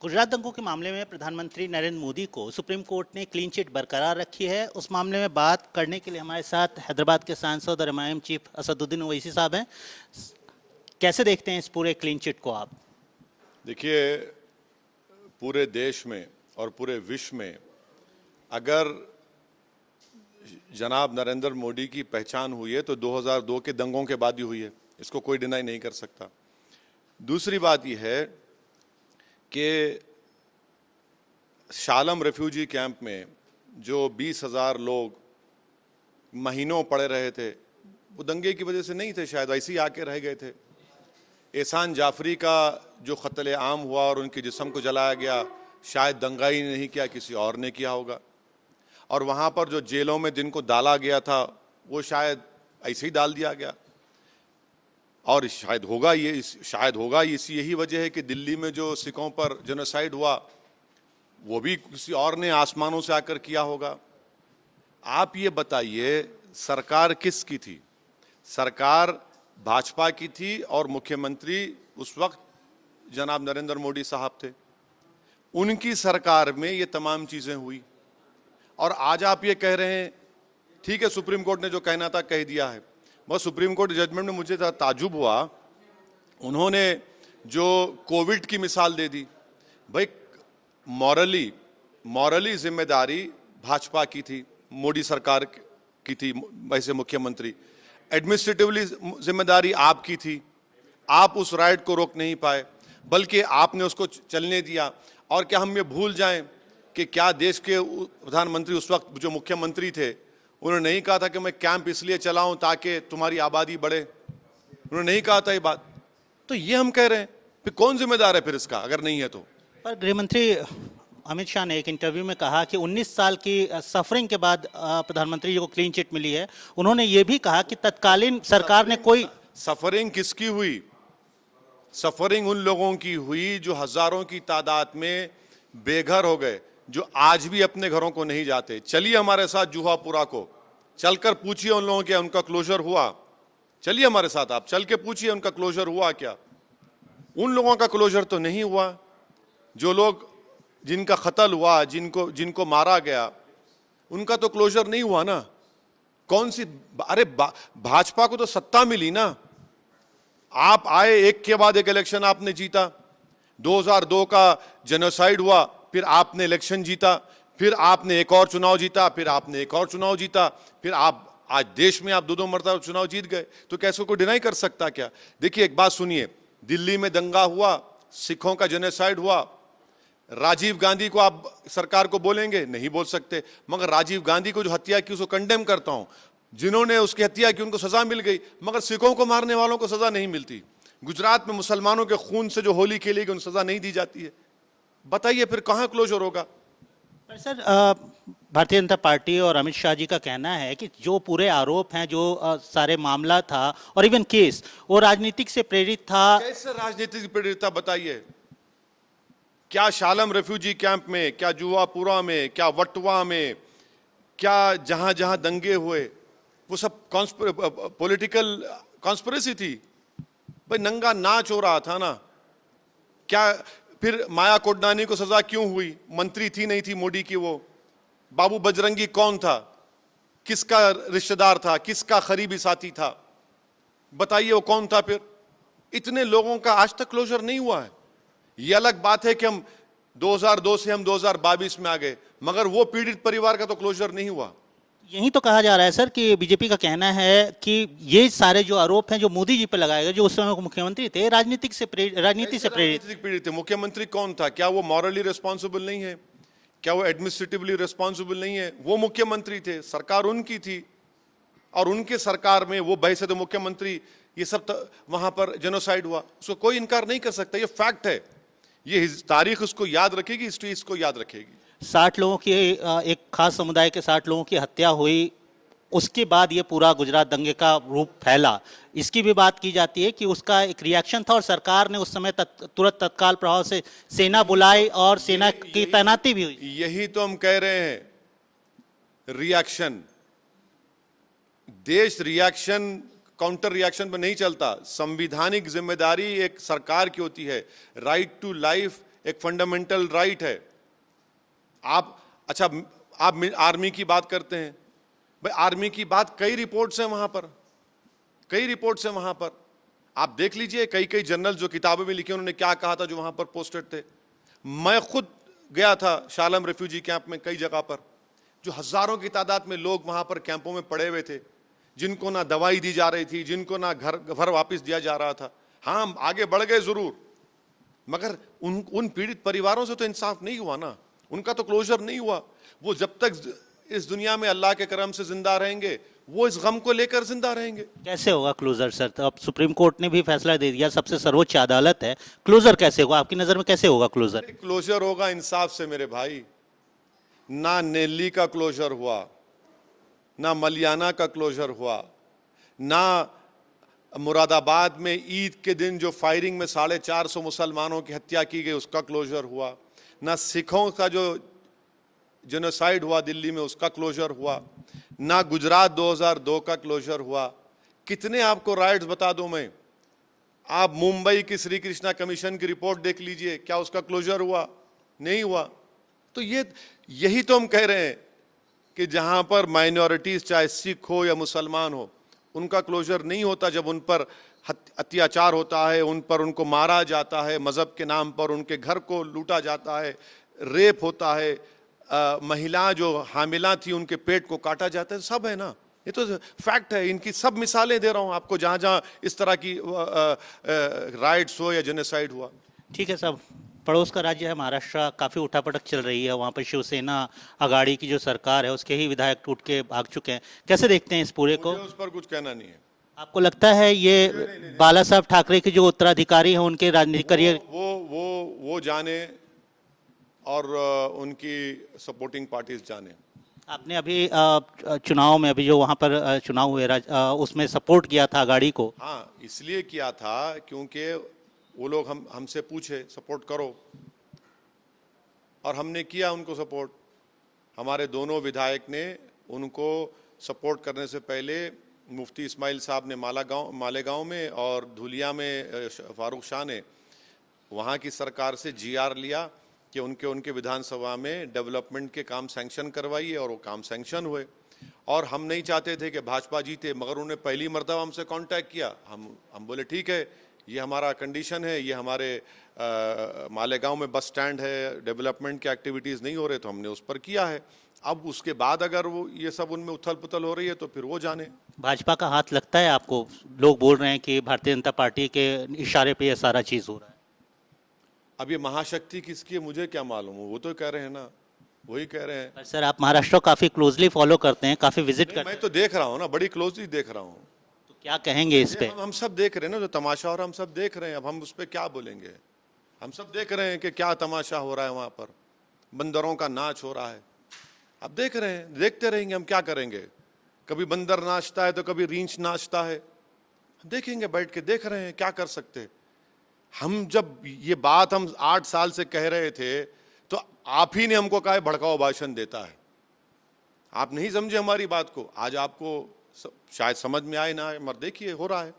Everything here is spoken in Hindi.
गुजरात दंगों के मामले में प्रधानमंत्री नरेंद्र मोदी को सुप्रीम कोर्ट ने क्लीन चिट बरकरार रखी है। उस मामले में बात करने के लिए हमारे साथ हैदराबाद के सांसद और एमआईएम चीफ असदुद्दीन ओवैसी साहब हैं। कैसे देखते हैं इस पूरे क्लीन चिट को आप? देखिए, पूरे देश में और पूरे विश्व में अगर जनाब नरेंद्र मोदी की पहचान हुई है तो 2002 के दंगों के बाद ही हुई है, इसको कोई डिनाई नहीं कर सकता। दूसरी बात यह है कि शालम रेफ्यूजी कैंप में जो 20,000 लोग महीनों पड़े रहे थे वो दंगे की वजह से नहीं थे, शायद ऐसे ही आके रह गए थे। एहसान जाफरी का जो कत्ल आम हुआ और उनके जिस्म को जलाया गया, शायद दंगा ही नहीं किया, किसी और ने किया होगा। और वहाँ पर जो जेलों में जिनको डाला गया था वो शायद ऐसे ही डाल दिया गया। और शायद होगा यही वजह है कि दिल्ली में जो सिखों पर जेनोसाइड हुआ वो भी किसी और ने आसमानों से आकर किया होगा। आप ये बताइए, सरकार किसकी थी? सरकार भाजपा की थी और मुख्यमंत्री उस वक्त जनाब नरेंद्र मोदी साहब थे। उनकी सरकार में ये तमाम चीज़ें हुई और आज आप ये कह रहे हैं, ठीक है, सुप्रीम कोर्ट ने जो कहना था कह दिया है। बस सुप्रीम कोर्ट जजमेंट में मुझे ताजुब हुआ, उन्होंने जो कोविड की मिसाल दे दी। भाई, मॉरली जिम्मेदारी भाजपा की थी, मोदी सरकार की थी वैसे मुख्यमंत्री। एडमिनिस्ट्रेटिवली जिम्मेदारी आपकी थी, आप उस राइट को रोक नहीं पाए बल्कि आपने उसको चलने दिया। और क्या हम ये भूल जाएं कि क्या देश के प्रधानमंत्री उस वक्त जो मुख्यमंत्री थे उन्होंने नहीं कहा था कि मैं कैंप इसलिए चलाऊं ताकि तुम्हारी आबादी बढ़े? उन्होंने नहीं कहा था ये बात। तो ये हम कह रहे हैं, फिर कौन जिम्मेदार है फिर इसका, अगर नहीं है तो? पर गृह मंत्री अमित शाह ने एक इंटरव्यू में कहा कि 19 साल की सफरिंग के बाद प्रधानमंत्री जी को क्लीन चिट मिली है। उन्होंने ये भी कहा कि तत्कालीन सरकार ने कोई सफरिंग किसकी हुई? सफरिंग उन लोगों की हुई जो हजारों की तादाद में बेघर हो गए, जो आज भी अपने घरों को नहीं जाते। चलिए हमारे साथ जुहापुरा को चलकर पूछिए उन लोगों के, उनका क्लोजर हुआ? चलिए हमारे साथ, आप चल के पूछिए उनका क्लोजर हुआ क्या? उन लोगों का क्लोजर तो नहीं हुआ। जो लोग जिनका कत्ल हुआ, जिनको मारा गया, उनका तो क्लोजर नहीं हुआ ना। कौन सी अरे भाजपा को तो सत्ता मिली ना। आप आए, एक के बाद एक इलेक्शन आपने जीता। 2002 का जेनोसाइड हुआ, फिर आपने इलेक्शन जीता, फिर आपने एक और चुनाव जीता, फिर आपने एक और चुनाव जीता, फिर आप आज देश में आप दो मरतबा चुनाव जीत गए। तो कैसे कोई डिनाई कर सकता क्या? देखिए, एक बात सुनिए, दिल्ली में दंगा हुआ, सिखों का जेनोसाइड हुआ। राजीव गांधी को आप सरकार को बोलेंगे? नहीं बोल सकते। मगर राजीव गांधी को जो हत्या की उसको कंडेम करता हूं। जिन्होंने उसकी हत्या की उनको सजा मिल गई, मगर सिखों को मारने वालों को सजा नहीं मिलती। गुजरात में मुसलमानों के खून से जो होली खेली गई उनको सजा नहीं दी जाती है। बताइए फिर कहां क्लोजर होगा? सर, भारतीय जनता पार्टी और अमित शाह जी का कहना है कि जो पूरे आरोप हैं, जो सारे मामला था और इवन केस, वो राजनीतिक से प्रेरित था। कैसे राजनीतिक से प्रेरित था बताइए? क्या शालम रेफ्यूजी कैंप में, क्या जुवापुरा में, क्या वटवा में, क्या जहां जहां दंगे हुए वो सब पॉलिटिकल कॉन्स्पिरेसी थी? भाई, नंगा नाच हो रहा था ना। क्या फिर माया कोडनानी को सजा क्यों हुई? मंत्री थी नहीं थी मोदी की वो? बाबू बजरंगी कौन था? किसका रिश्तेदार था? किसका करीबी साथी था? बताइए वो कौन था? फिर इतने लोगों का आज तक क्लोजर नहीं हुआ है। ये अलग बात है कि हम 2002 से हम 2022 में आ गए, मगर वो पीड़ित परिवार का तो क्लोजर नहीं हुआ। यही तो कहा जा रहा है सर कि बीजेपी का कहना है कि ये सारे जो आरोप हैं जो मोदी जी पर लगाए गए, जो उस समय मुख्यमंत्री थे, राजनीति से प्रेरित थे। मुख्यमंत्री कौन था? क्या वो मॉरली रिस्पॉन्सिबल नहीं है? क्या वो एडमिनिस्ट्रेटिवली रिस्पॉन्सिबल नहीं है? वो मुख्यमंत्री थे, सरकार उनकी थी और उनके सरकार में वो बहैसियत मुख्यमंत्री ये सब वहां पर जेनोसाइड हुआ। उसको कोई इनकार नहीं कर सकता, ये फैक्ट है। ये तारीख उसको याद रखेगी, हिस्ट्री इसको याद रखेगी। 60 लोगों की, एक खास समुदाय के 60 लोगों की हत्या हुई, उसके बाद ये पूरा गुजरात दंगे का रूप फैला। इसकी भी बात की जाती है कि उसका एक रिएक्शन था और सरकार ने उस समय तुरंत तत्काल प्रभाव से सेना बुलाई और सेना की तैनाती भी हुई। यही तो हम कह रहे हैं, रिएक्शन। देश रिएक्शन काउंटर रिएक्शन पर नहीं चलता। संवैधानिक जिम्मेदारी एक सरकार की होती है। राइट टू लाइफ एक फंडामेंटल राइट है। आप अच्छा, आप आर्मी की बात करते हैं, भाई आर्मी की बात कई रिपोर्ट्स हैं वहां पर, कई रिपोर्ट्स हैं वहां पर, आप देख लीजिए कई कई जनरल जो किताबें में लिखे उन्होंने क्या कहा था जो वहां पर पोस्टेड थे। मैं खुद गया था शालम रेफ्यूजी कैंप में, कई जगह पर जो हजारों की तादाद में लोग वहां पर कैंपों में पड़े हुए थे, जिनको ना दवाई दी जा रही थी, जिनको ना घर वापस दिया जा रहा था। हाँ, आगे बढ़ गए जरूर, मगर उन पीड़ित परिवारों से तो इंसाफ नहीं हुआ ना, उनका तो क्लोजर नहीं हुआ। वो जब तक इस दुनिया में अल्लाह के करम से जिंदा रहेंगे वो इस गम को लेकर जिंदा रहेंगे। कैसे होगा क्लोजर सर? तो अब सुप्रीम कोर्ट ने भी फैसला दे दिया, सबसे सर्वोच्च अदालत है, क्लोजर कैसे होगा आपकी नजर में? कैसे होगा क्लोजर? क्लोजर होगा इंसाफ से मेरे भाई। ना नेल्ली का क्लोजर हुआ, ना मलियाना का क्लोजर हुआ, ना मुरादाबाद में ईद के दिन जो फायरिंग में 450 मुसलमानों की हत्या की गई उसका क्लोजर हुआ, ना सिखों का जो जेनोसाइड हुआ दिल्ली में उसका क्लोजर हुआ, ना गुजरात 2002 का क्लोजर हुआ। कितने आपको राइट्स बता दूं मैं, आप मुंबई की श्री कृष्णा कमीशन की रिपोर्ट देख लीजिए, क्या उसका क्लोजर हुआ? नहीं हुआ। तो यही तो हम कह रहे हैं कि जहां पर माइनॉरिटीज चाहे सिख हो या मुसलमान हो उनका क्लोजर नहीं होता, जब उन पर अत्याचार होता है, उन पर उनको मारा जाता है, मजहब के नाम पर उनके घर को लूटा जाता है, रेप होता है, महिला जो हामिला थी उनके पेट को काटा जाता है, सब है ना, ये तो फैक्ट है। इनकी सब मिसालें दे रहा हूं आपको जहां जहां इस तरह की राइट्स हो या जेनोसाइड हुआ। ठीक है साहब, पड़ोस का राज्य है महाराष्ट्र, काफ़ी उठापटक चल रही है वहाँ पर, शिवसेना अगाड़ी की जो सरकार है उसके ही विधायक टूट के भाग चुके हैं, कैसे देखते हैं इस पूरे को? मुझे उस पर कुछ कहना नहीं है। आपको लगता है ये बाला साहब ठाकरे के जो उत्तराधिकारी हैं उनके राजनीतिक करियर? वो जाने और उनकी सपोर्टिंग पार्टीज जाने। आपने अभी चुनाव में, अभी जो वहाँ पर चुनाव हुए उसमें सपोर्ट किया था अगाड़ी को? हाँ, इसलिए किया था क्योंकि वो लोग हमसे पूछे सपोर्ट करो और हमने किया उनको सपोर्ट। हमारे दोनों विधायक ने उनको सपोर्ट करने से पहले मुफ्ती इस्माइल साहब ने मालेगांव में और धुलिया में फारूक शाह ने वहाँ की सरकार से जीआर लिया कि उनके विधानसभा में डेवलपमेंट के काम सैंक्शन करवाइए, और वो काम सैंक्शन हुए। और हम नहीं चाहते थे कि भाजपा जीते, मगर उन्होंने पहली मर्तबा हमसे कांटेक्ट किया। हम बोले ठीक है, ये हमारा कंडीशन है, ये हमारे मालेगांव में बस स्टैंड है, डेवलपमेंट की एक्टिविटीज़ नहीं हो रहे, तो हमने उस पर किया है। अब उसके बाद अगर वो ये सब उनमें उथल पुथल हो रही है तो फिर वो जाने। भाजपा का हाथ लगता है आपको? लोग बोल रहे हैं कि भारतीय जनता पार्टी के इशारे पे ये सारा चीज़ हो रहा है। अब ये महाशक्ति किसकी है मुझे क्या मालूम, वो तो कह रहे हैं ना, वही कह रहे हैं। सर, आप महाराष्ट्र को काफ़ी क्लोजली फॉलो करते हैं, काफ़ी विजिट करते हैं। मैं तो देख रहा हूँ ना, बड़ी क्लोजली देख रहा हूँ। तो क्या कहेंगे इस पे? हम सब देख रहे हैं ना जो तमाशा हो रहा है, हम सब देख रहे हैं। अब हम उस पर क्या बोलेंगे? हम सब देख रहे हैं कि क्या तमाशा हो रहा है वहाँ पर, बंदरों का नाच हो रहा है। अब देख रहे हैं, देखते रहेंगे, हम क्या करेंगे? कभी बंदर नाचता है तो कभी रींछ नाचता है, देखेंगे बैठ के, देख रहे हैं, क्या कर सकते। हम जब ये बात हम 8 साल से कह रहे थे तो आप ही ने हमको कहा भड़काऊ भाषण देता है। आप नहीं समझे हमारी बात को, आज आपको शायद समझ में आए ना आए, मगर देखिए हो रहा है।